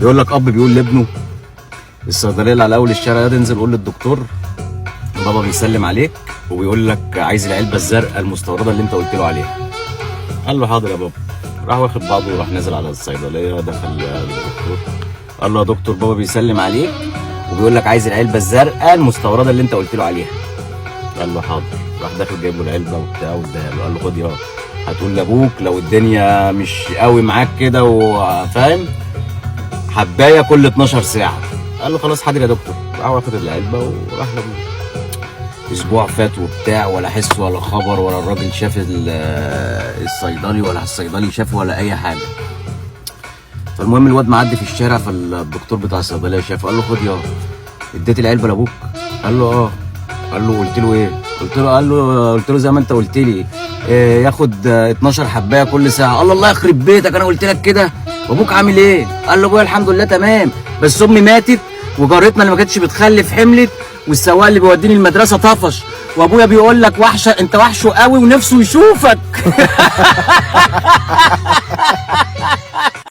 يقول لك اب بيقول لابنه الصيدليه اللي على اول الشارع ده تنزل قول للدكتور بابا بيسلم عليك وبيقول لك عايز العلبه الزرقاء المستورده اللي انت قلت له عليها. قال له حاضر يا بابا. راح واخد بعضه وراح نازل على الصيدليه، دخل للدكتور قال له يا دكتور بابا بيسلم عليك وبيقول لك عايز العلبه الزرقاء المستورده اللي انت قلت له عليها. قال له حاضر. راح داخل جايب له العلبه وبتاع واداها له. قال له خد يا هتقول لابوك لو الدنيا مش قوي معاك كده وفاهم حبايه كل 12 ساعه. قال له خلاص حاضر يا دكتور. راح واخد العلبه وراح لابوه. اسبوع فات وبتاع ولا حس ولا خبر ولا الراجل شاف الصيدلي ولا الصيدلي شافه ولا اي حاجه. فالمهم الواد معدي في الشارع فالدكتور بتاع الصيدليه شافه. قال له خد يا اديت العلبه لابوك؟ قال له اه. قال له قلت له ايه؟ قلت له زي ما انت قلت لي ياخد 12 حبايه كل ساعه. قال له الله يخرب بيتك انا قلت لك كده؟ وابوك عامل ايه؟ قال له ابويا الحمد لله تمام بس امي ماتت وجارتنا اللي ما كانتش بتخلف حملت والسواق اللي بيوديني المدرسه طفش وابويا بيقول لك وحشه انت وحشه قوي ونفسه يشوفك.